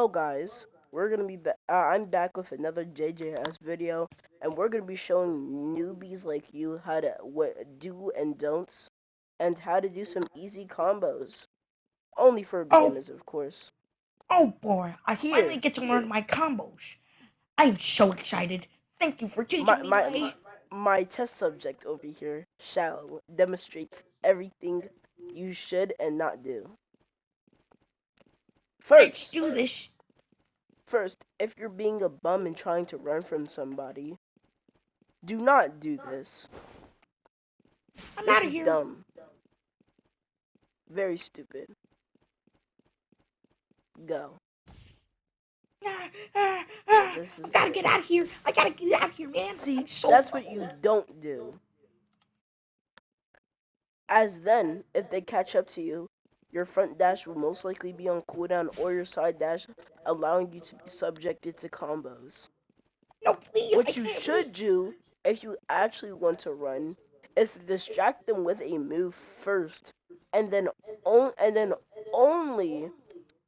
So guys, we're gonna be I'm back with another JJS video, and we're gonna be showing newbies like you how to what do and don'ts, and how to do some easy combos. Only for Oh, beginners, of course. oh boy, I finally Here, get to learn my combos. I'm so excited. Thank you for my teaching me, my Lay. my test subject over here shall demonstrates everything you should and not do. Let's First, do this. if you're being a bum and trying to run from somebody, do not do this. I'm This out of is here. dumb. Very stupid. Go. Yeah, this I is gotta get out of here. I gotta get out of here, man. I'm see, so that's what you cold. don't do. As then, if they catch up to you, your front dash will most likely be on cooldown or your side dash, allowing you to be subjected to combos. No, please, I What you can't leave. should do, if you actually want to run, is to distract them with a move first, and then only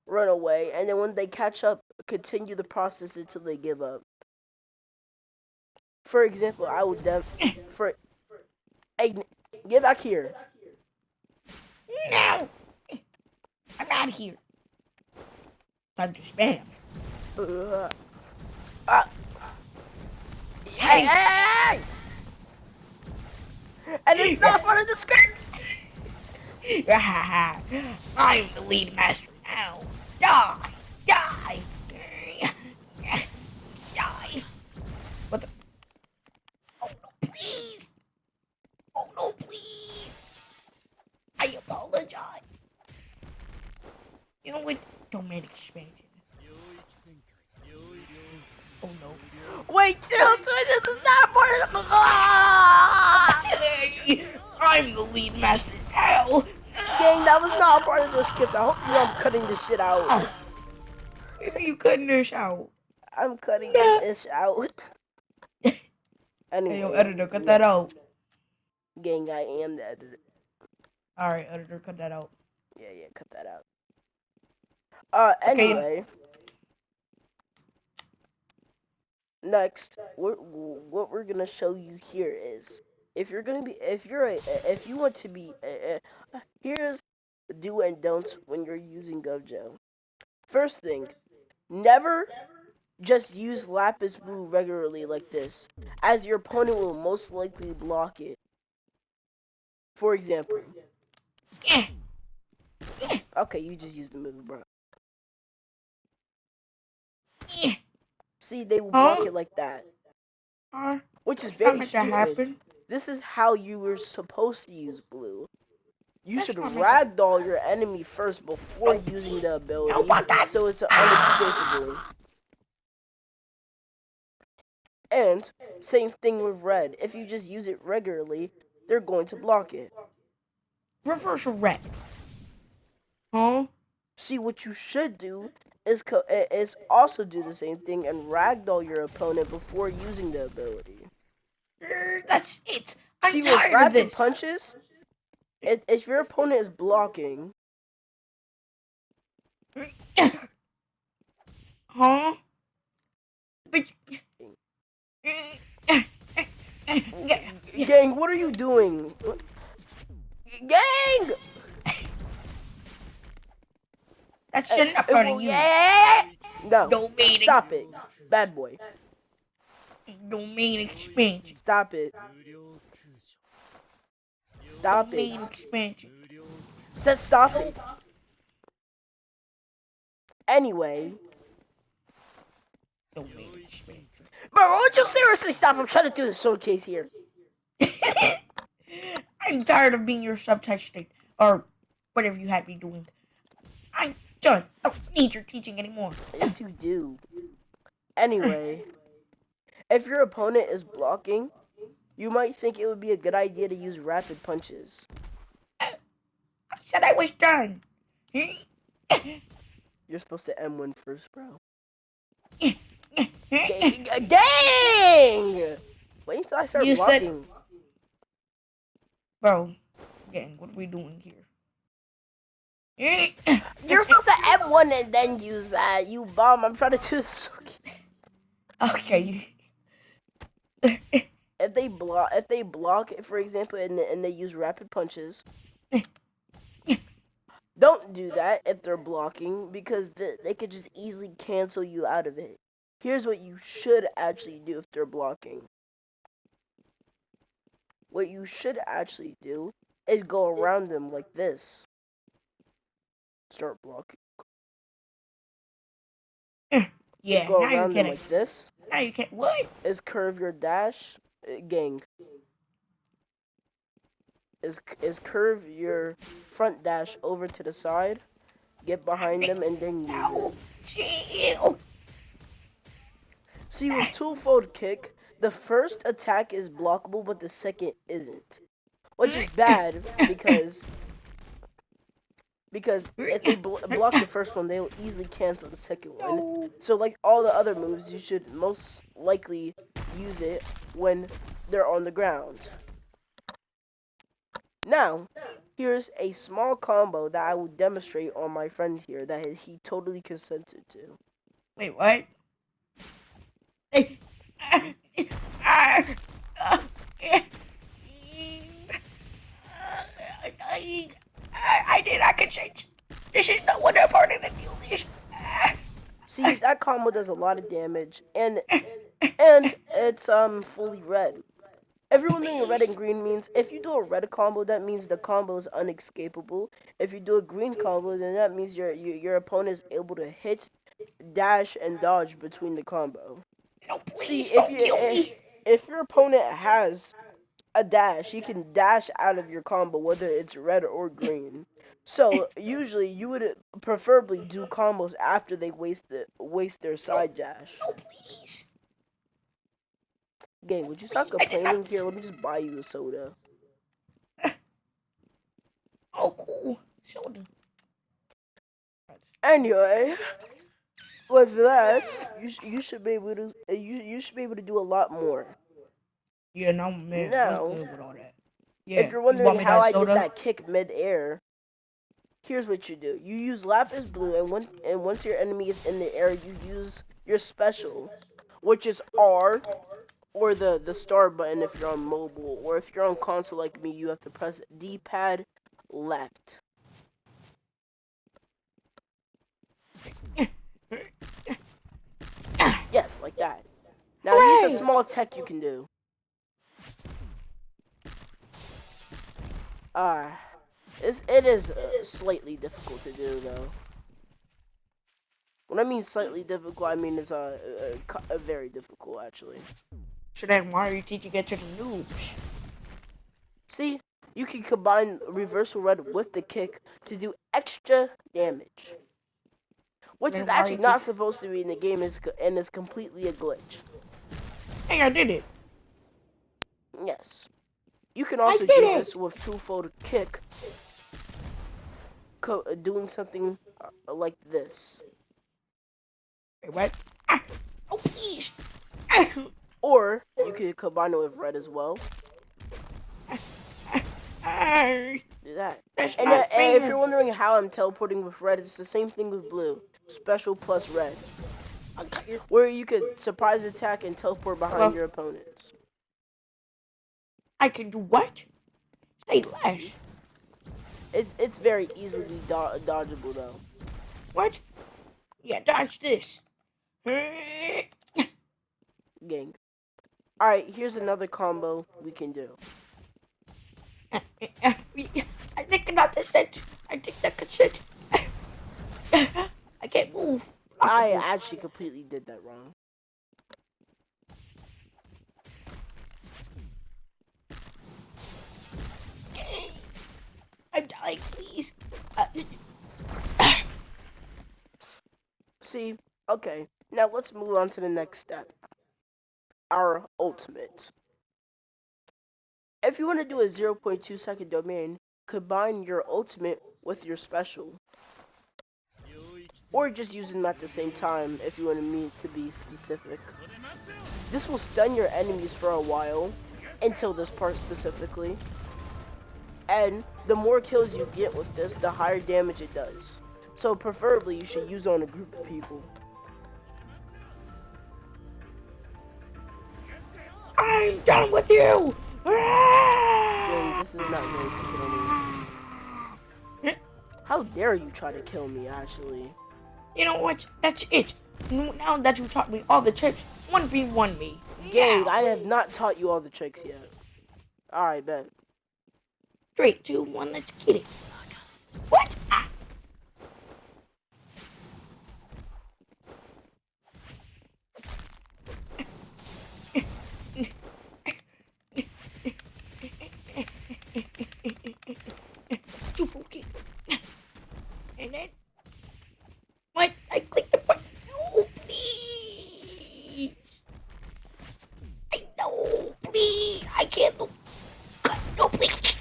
run away, and then when they catch up, continue the process until they give up. For example, I would for hey, get back here. No, I'm out of here. Time to spam. Uh, uh, hey, Hey. hey, hey! And it's not part of the script. I'm the lead master now. Die! Die! Die! What the? Oh no, please! Oh no, please! I apologize. You know what? Domain expansion. Oh no. Wait, Chilton, this is not part of the. Ah! Hey, I'm the lead master now. Gang, that was not part of the script. I hope you know I'm cutting this shit out. Maybe you couldn't dish out. I'm cutting this Nah. ish out. Hey, yo, Anyway, editor, cut that next. out. Gang, I am the editor. Alright, editor, cut that out. Yeah, yeah, cut that out. Okay. Anyway, next, what we're gonna show you here is if you're gonna be if you want to be here's do and don'ts when you're using Gojo. First thing, never just use Lapis Blue regularly like this, as your opponent will most likely block it. For example, Yeah. Yeah. okay, you just used the move, bro. Yeah. See, they will block Huh? it like that, Huh? which is That's not very meant to stupid. happen. This is how you were supposed to use blue. You should That's not meant to. ragdoll your enemy first before No, using please. the No, ability, but that. so it's Ah. unescapable. And same thing with red. If you just use it regularly, they're going to block it. Reversal red. Huh? See, what you should do is also do the same thing and ragdoll your opponent before using the ability. That's it. I'm See, with tired of rapid this. punches, if your opponent is blocking, Huh? But. gang, what are you doing? Gang! That's enough out of Well, you. yeah! No, Domain, stop it, bad boy. domain expansion. Stop it. Stop it. Domain expansion. Said stop No. it. Anyway. Domain expansion. Bro, won't you seriously stop? I'm trying to do the showcase here. I'm tired of being your subtext or whatever you have me doing. I'm done. I don't need your teaching anymore. Yes, you do. Anyway, if your opponent is blocking, you might think it would be a good idea to use rapid punches. I said I was done. You're supposed to M1 first, bro. You Dang! Wait until I start said, blocking. bro, gang, what are we doing here? You're supposed to M1 and then use that. You bum. I'm trying to do this. Okay. If they block, for example, and they use rapid punches, don't do that if they're blocking because they could just easily cancel you out of it. Here's what you should actually do if they're blocking. What you should actually do is go around them like this. Start blocking. Is Yeah, go now you're around them kidding. like this. Now you can't. What? Is curve your dash, gang. Is curve your front dash over to the side. Get behind them and then use it. No. Chill. See, with twofold kick, the first attack is blockable, but the second isn't, which is bad because if they block the first one, they'll easily cancel the second one. No. So, like all the other moves, you should most likely use it when they're on the ground. Now, here's a small combo that I will demonstrate on my friend here that he totally consented to. Wait, what? I did not get change. This is not what I'm part of the English. See, that combo does a lot of damage, and it's fully red. Everyone doing a red Please. and green means if you do a red combo, that means the combo is unescapable. If you do a green combo, then that means your opponent is able to hit, dash, and dodge between the combo. No, See, please don't kill me. if your opponent has a dash, you can dash out of your combo whether it's red or green. So usually you would preferably do combos after they waste their No, side dash. no, please. Gang, would you stop Please, I did not. complaining here? Let me just buy you a soda. Oh, cool. Shoulder. Anyway, with that, you should be able to you should be able to do a lot more. Yeah, no, man. What's Now, good with all that? if Yeah, you're you bought wondering me how that I did soda? that kick mid-air, here's what you do. You use lapis blue, and once your enemy is in the air, you use your special, which is R or the star button if you're on mobile, or if you're on console like me, you have to press D-pad left. Yes, like that. Now here's a Hooray! small tech you can do. Uh, it is slightly difficult to do though. When I mean slightly difficult, I mean it's very difficult actually. So then why are you teaching it to the noobs? See, you can combine reversal red with the kick to do extra damage, So which is then why are actually you not teaching? supposed to be in the game, and is completely a glitch. Hey, I did it. Yes, you can I also did do it. this with twofold kick, doing something like this, Wait, what? Ah, oh, please. Ah, or you could combine it with red as well. ah, Do that. that's And not if fair. you're wondering how I'm teleporting with red, it's the same thing with blue. Special plus red, Okay. where you could surprise attack and teleport behind Hello. your opponents. I can do what? Say See, less. it's very easily dodgeable though. What? Yeah, dodge this. Ah, Gang. All right, here's another combo we can do. I think not this it. I think that could sit. I can't move. I Blockable. actually completely did that wrong. I'm dying, please. See, okay. Now let's move on to the next step. Our ultimate. If you want to do a 0.2 second domain, combine your ultimate with your special. Or just use them at the same time if you want me to be specific. This will stun your enemies for a while, until this part specifically. And The more kills you get with this, the higher damage it does. So preferably you should use it on a group of people. I'm done with you! Gang, this is not going to kill me. How dare you try to kill me, actually. You know what? That's it. Now that you taught me all the tricks, 1v1 me. Gang, Now! I have not taught you all the tricks yet. Alright, bet. 3, 2, 1, let's get it. What? Ah. Too funky. And then, what? I clicked the button. No, please. I know, please. I can't do. No, please.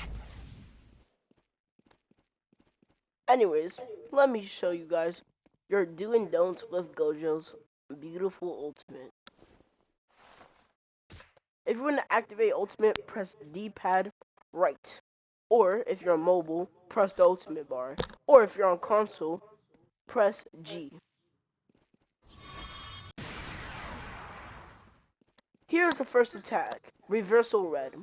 Anyways, let me show you guys your do and don'ts with Gojo's beautiful ultimate. If you want to activate ultimate, press D-pad right. Or if you're on mobile, press the ultimate bar. Or if you're on console, press G. Here's the first attack, Reversal Red.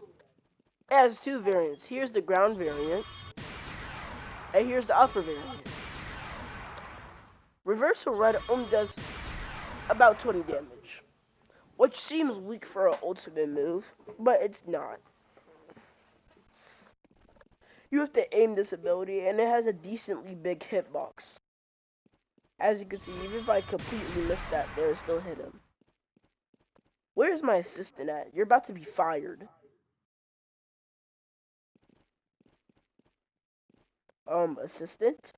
It has two variants. Here's the ground variant, and here's the upper variant. Reversal Red only does about 20 damage, which seems weak for an ultimate move, but it's not. You have to aim this ability, and it has a decently big hitbox. As you can see, even if I completely missed that, there is still hit him. Where's my assistant at? You're about to be fired. Assistant?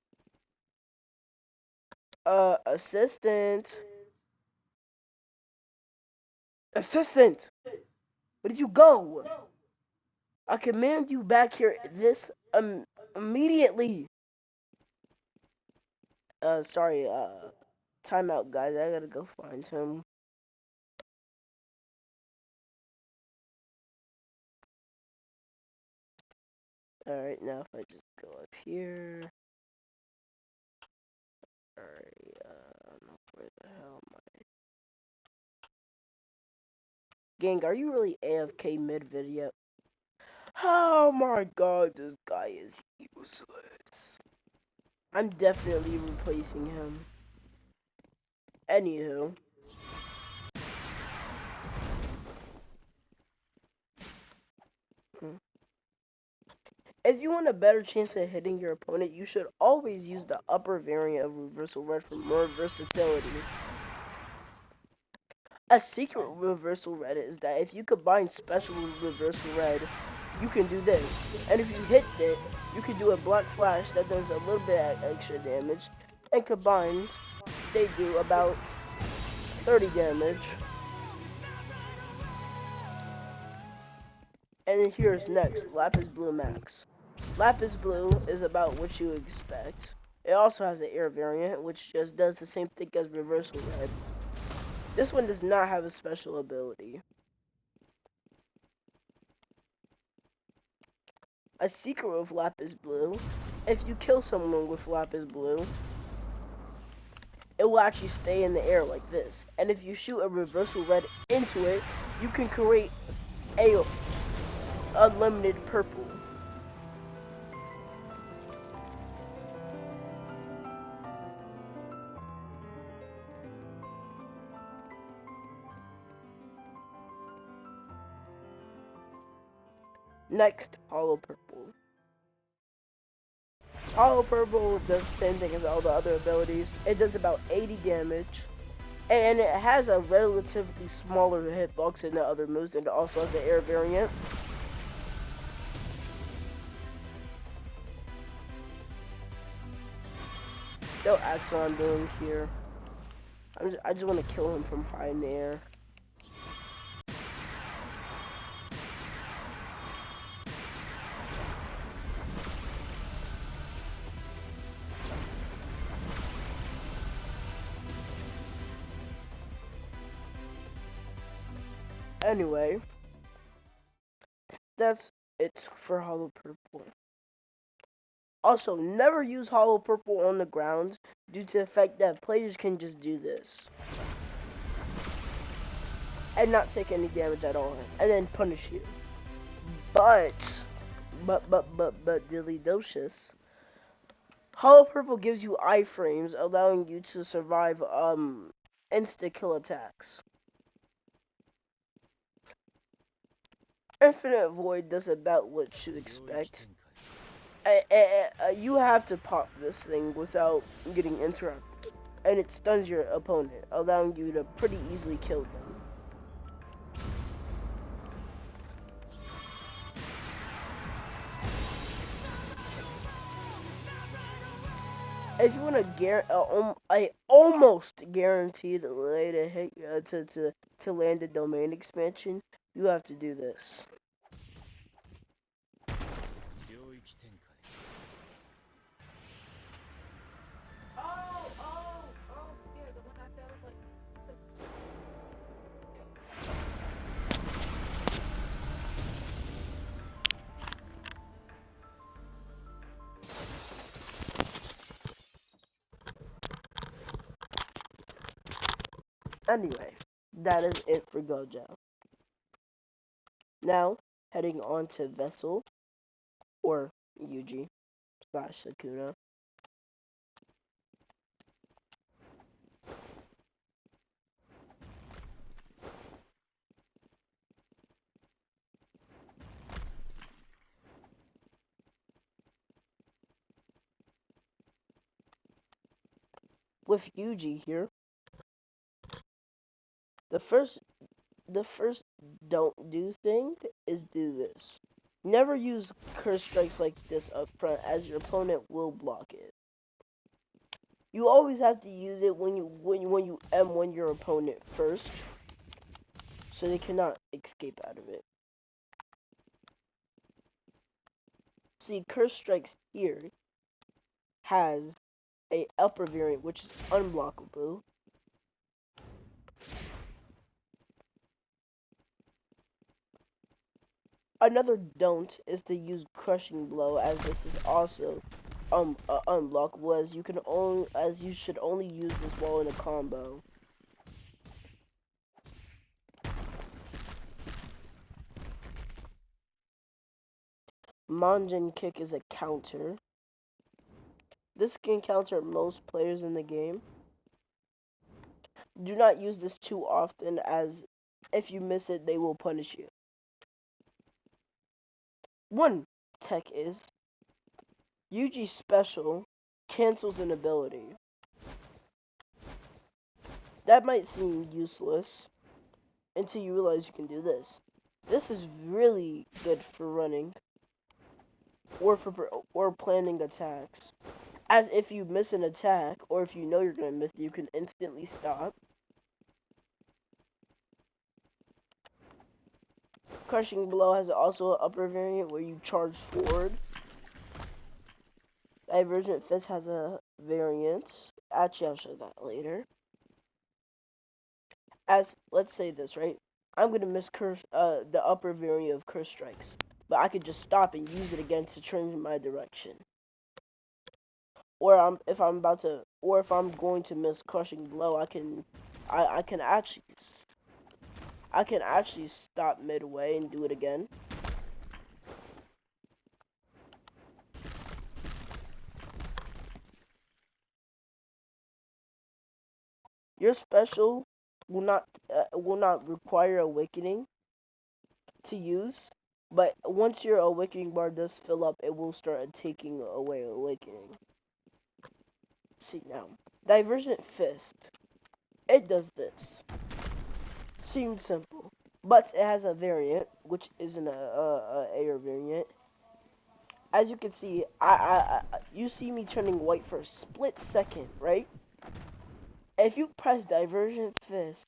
Assistant. Assistant! Where did you go? I command you back here this immediately. Sorry, timeout, guys. I gotta go find him. Alright, now if I just go up here. Alright, where the hell am I? Gang, are you really AFK mid-video? Oh my god, this guy is useless. I'm definitely replacing him. Anywho. If you want a better chance at hitting your opponent, you should always use the upper variant of Reversal Red for more versatility. A secret Reversal Red is that if you combine special with Reversal Red, you can do this. And if you hit it, you can do a Black Flash that does a little bit of extra damage. And combined, they do about 30 damage. And then here's next, Lapis Blue Max. Lapis Blue is about what you expect. It also has an air variant, which just does the same thing as Reversal Red. This one does not have a special ability. A secret of Lapis Blue, if you kill someone with Lapis Blue, it will actually stay in the air like this. And if you shoot a Reversal Red into it, you can create a unlimited purple. Next, Hollow Purple. Hollow Purple does the same thing as all the other abilities. It does about 80 damage. And it has a relatively smaller hitbox than the other moves, and it also has the air variant. Don't ask what I'm doing here. I just want to kill him from high in the air. Anyway, that's it for Hollow Purple. Also, never use hollow purple on the ground due to the fact that players can just do this and not take any damage at all, and then punish you. But, Delicious. Hollow purple gives you iframes, allowing you to survive insta kill attacks. Infinite Void does about what you'd expect. You have to pop this thing without getting interrupted, and it stuns your opponent, allowing you to pretty easily kill them. If you want a almost guaranteed way to hit to land a domain expansion, you have to do this. Anyway, that is it for Gojo. Now, heading on to Vessel, or Yuji, slash Sakuna. With Yuji here, the first the first don't do thing is do this. Never use curse strikes like this up front, as your opponent will block it. You always have to use it when you M1 your opponent first, so they cannot escape out of it. See, curse strikes here has a upper variant which is unblockable. Another don't is to use crushing blow, as this is also unblockable, as you should only use this while in a combo. Manjin kick is a counter. This can counter most players in the game. Do not use this too often, as if you miss it, they will punish you. One tech is Yuji special cancels an ability. That might seem useless until you realize you can do this. This is really good for running or planning attacks. As if you miss an attack, or if you know you're gonna miss it, you can instantly stop. Crushing Blow has also an upper variant where you charge forward. Divergent Fist has a variant. Actually, I'll show that later. As, let's say this, right? I'm gonna miss the upper variant of Curse Strikes, but I could just stop and use it again to change my direction. Or if I'm going to miss Crushing Blow, I can actually stop midway and do it again. Your special will not require awakening to use, but once your awakening bar does fill up, it will start taking away awakening. See now, Divergent Fist. It does this. Seems simple, but it has a variant, which isn't a air variant. As you can see, you see me turning white for a split second, right? If you press Divergent Fist,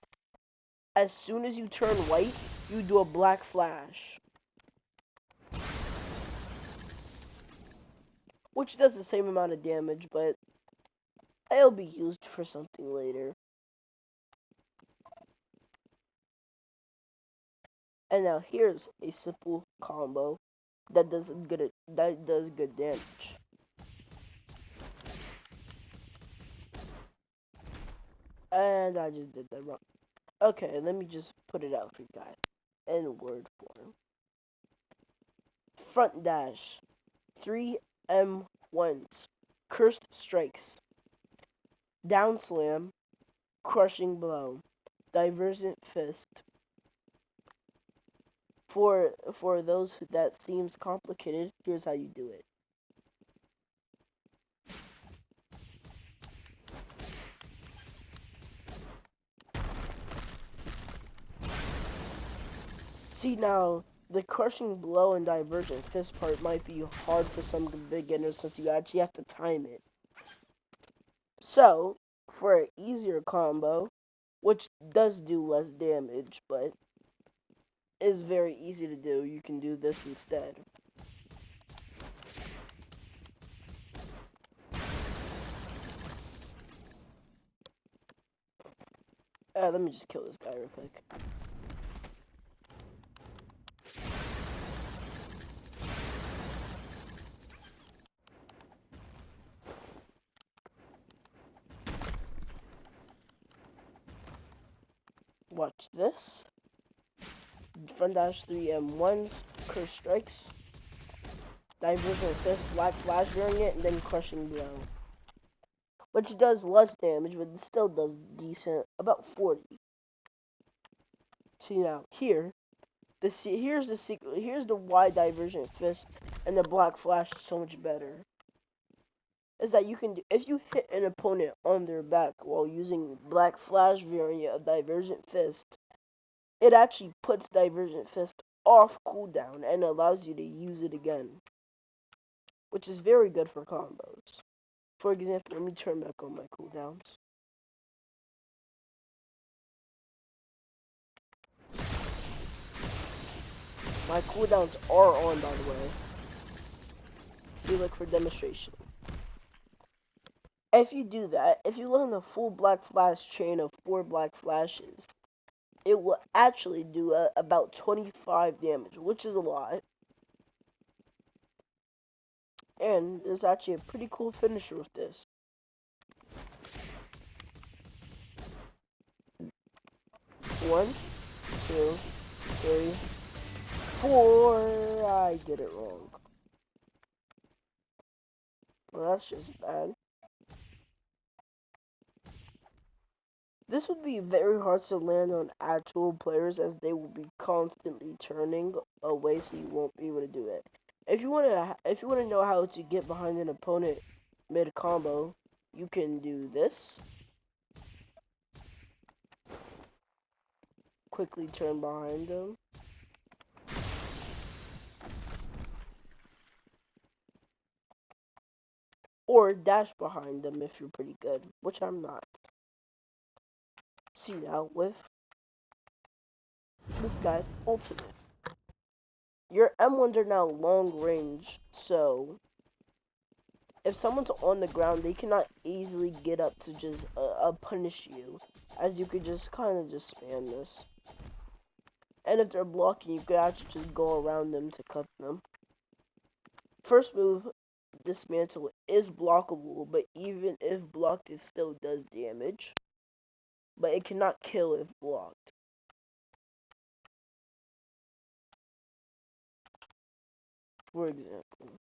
as soon as you turn white, you do a black flash, which does the same amount of damage, but it'll be used for something later. And now here's a simple combo that does good damage. And I just did that wrong. Okay, let me just put it out for you guys in word form. Front dash, 3M1s, cursed strikes, down slam, crushing blow, divergent fist. For those that seems complicated, here's how you do it. See now, the crushing blow and divergent fist part might be hard for some beginners since you actually have to time it. So, for an easier combo, which does do less damage, but is very easy to do, you can do this instead. Let me just kill this guy real quick. Watch this. Front dash 3M1s, curse strikes, divergent fist, black flash variant, and then crushing blow. Which does less damage, but it still does decent, about 40. See now, here's the secret. Here's the why divergent fist and the black flash is so much better. Is that you can do, if you hit an opponent on their back while using black flash variant of divergent fist, it actually puts divergent fist off cooldown and allows you to use it again, which is very good for combos. For example, let me turn back on my cooldowns. My cooldowns are on, by the way. You look for demonstration. If you do that, if you learn the full black flash chain of 4 black flashes, it will actually do about 25 damage, which is a lot. And there's actually a pretty cool finisher with this. One, two, three, four. I did it wrong. Well, that's just bad. This would be very hard to land on actual players as they will be constantly turning away, so you won't be able to do it. If you wanna know how to get behind an opponent mid combo, you can do this. Quickly turn behind them, or dash behind them if you're pretty good, which I'm not. See now with this guy's ultimate. Your M1s are now long range, so if someone's on the ground, they cannot easily get up to just punish you, as you could just kind of just spam this. And if they're blocking, you could actually just go around them to cut them. First move, dismantle, is blockable, but even if blocked, it still does damage. But it cannot kill if blocked. For example,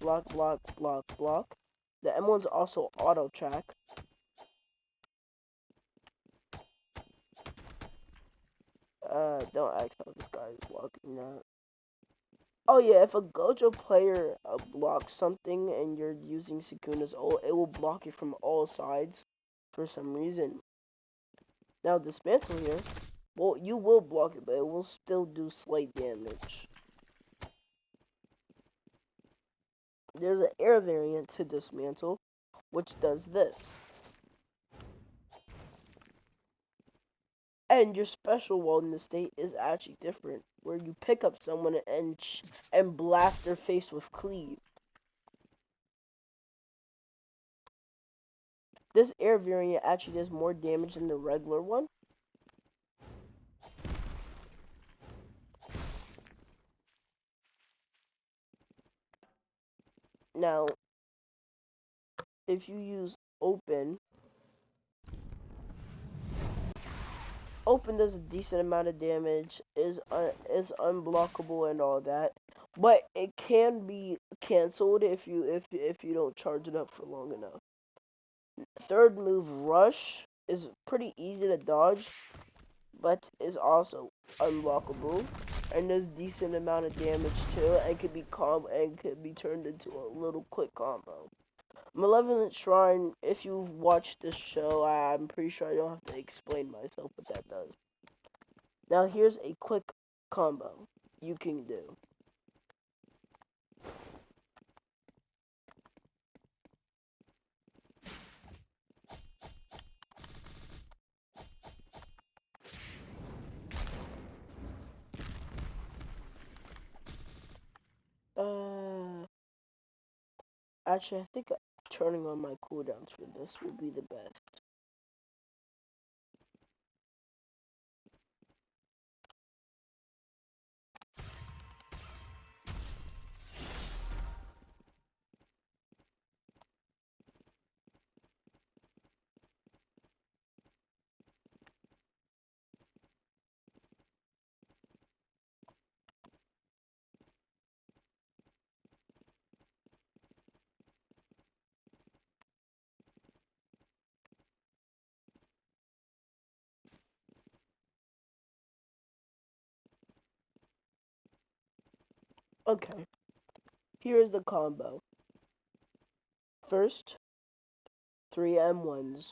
block, block, block, block. The M1's also auto track. Don't ask how this guy is blocking that. Oh yeah, if a Gojo player blocks something and you're using Sukuna's ult, it will block it from all sides for some reason. Now dismantle here, well, you will block it, but it will still do slight damage. There's an air variant to dismantle, which does this. And your special while in the state is actually different, where you pick up someone and blast their face with cleave. This air variant actually does more damage than the regular one. Now, if you use open, Open does a decent amount of damage, is unblockable and all that, but it can be canceled if you don't charge it up for long enough. Third move, Rush, is pretty easy to dodge, but is also unblockable and does decent amount of damage too, and could be turned into a little quick combo. Malevolent Shrine, if you've watched this show, I'm pretty sure I don't have to explain myself what that does. Now here's a quick combo you can do. Uh, Actually, I think turning on my cooldowns for this will be the best. Okay, here's the combo. First, three M1s.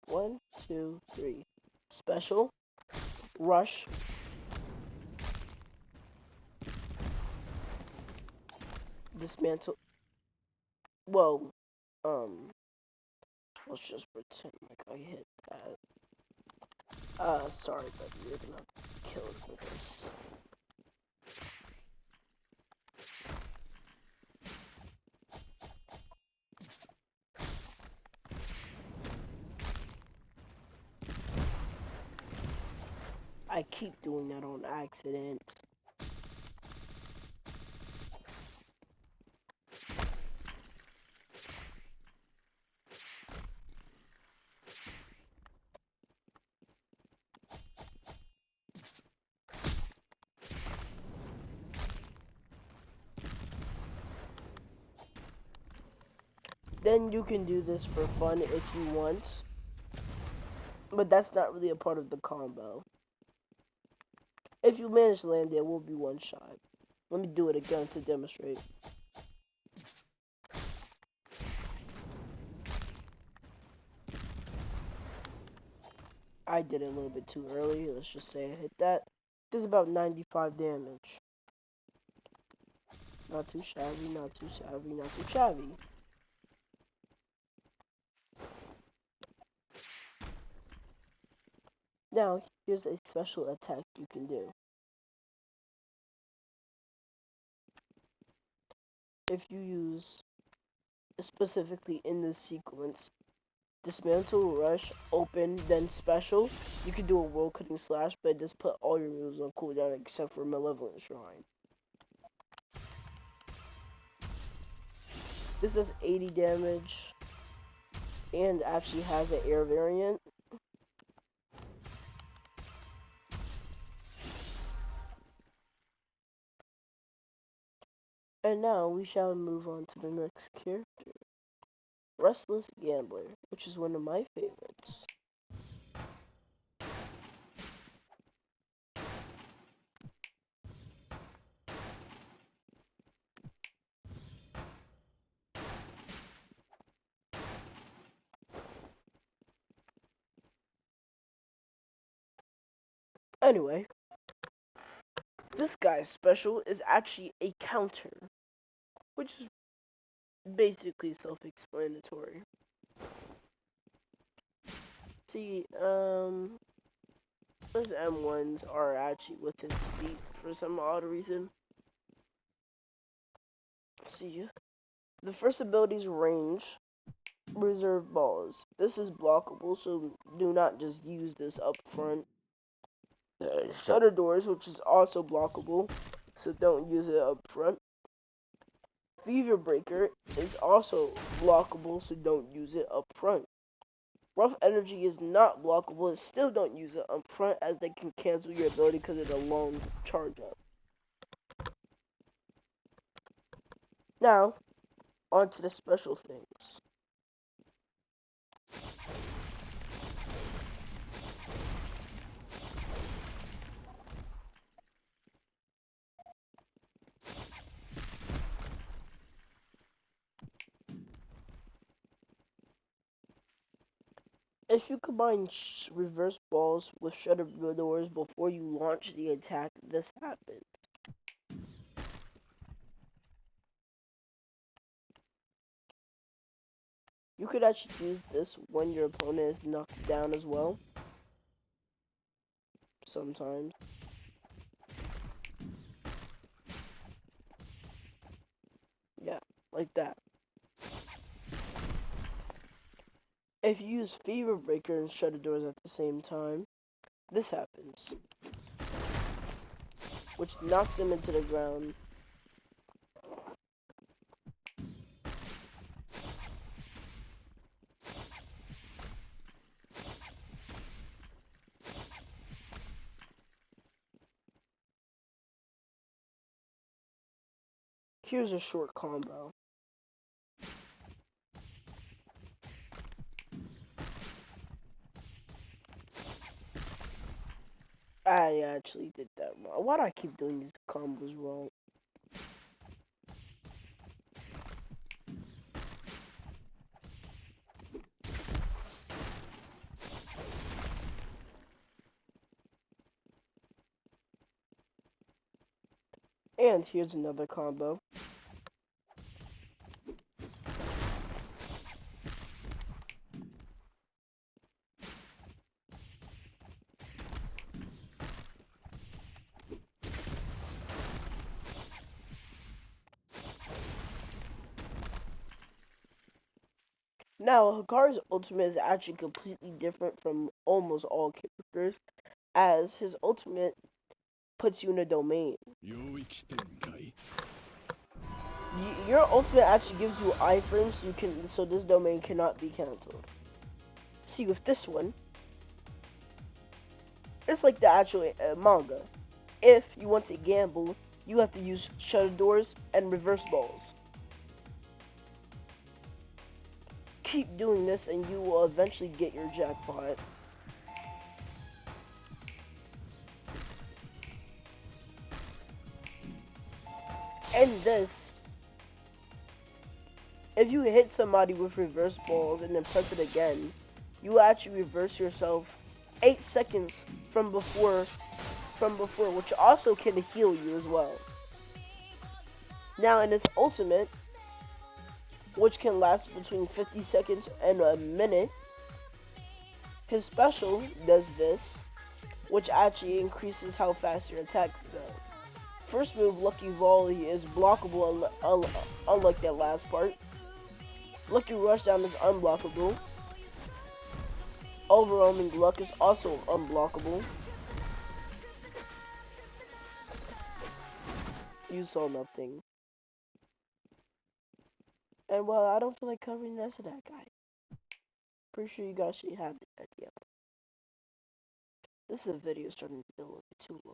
One, two, three. Special, rush, dismantle. Well, um, let's just pretend like I hit that. Sorry, but you're gonna kill us with this. I keep doing that on accident. Then you can do this for fun if you want, but that's not really a part of the combo. If you manage to land, there will be one shot. Let me do it again to demonstrate. I did it a little bit too early. Let's just say I hit that. Does about 95 damage. Not too shabby, not too shabby, not too shabby. Now, here's a special attack you can do. If you use, specifically in this sequence, dismantle, rush, open, then special, you can do a world cutting slash, but just put all your moves on cooldown except for Malevolent Shrine. This does 80 damage and actually has an air variant. And now we shall move on to the next character, Restless Gambler, which is one of my favorites. Anyway, this guy's special is actually a counter, which is basically self-explanatory. See, those M1s are actually within speed for some odd reason. See, the first ability is range, reserve balls. This is blockable, so do not just use this up front. Shutter doors, which is also blockable, so don't use it up front. Fever Breaker is also blockable, so don't use it up front. Rough energy is not blockable, and still don't use it up front as they can cancel your ability because of the long charge up. Now, on to the special things. If you combine reverse balls with shutter doors before you launch the attack, this happens. You could actually use this when your opponent is knocked down as well. Sometimes. Yeah, like that. If you use Fever Breaker and shutter doors at the same time, this happens, which knocks them into the ground. Here's a short combo. I actually did that wrong. Why do I keep doing these combos wrong? And here's another combo. Now, Hikaru's ultimate is actually completely different from almost all characters, as his ultimate puts you in a domain. Your ultimate actually gives you iframes, so this domain cannot be cancelled. See, with this one, it's like the actual manga. If you want to gamble, you have to use shutter doors and reverse balls. Keep doing this and you will eventually get your jackpot. And this, if you hit somebody with reverse balls and then press it again, you actually reverse yourself 8 seconds from before, which also can heal you as well. Now in his ultimate, which can last between 50 seconds and a minute, his special does this, which actually increases how fast your attacks go. First move, Lucky Volley, is blockable unlike that last part. Lucky Rushdown is unblockable. Overwhelming Luck is also unblockable. You saw nothing. And well, I don't feel like covering the rest of that guy. Pretty sure you guys should have the idea. This is a video starting to feel a little bit too long.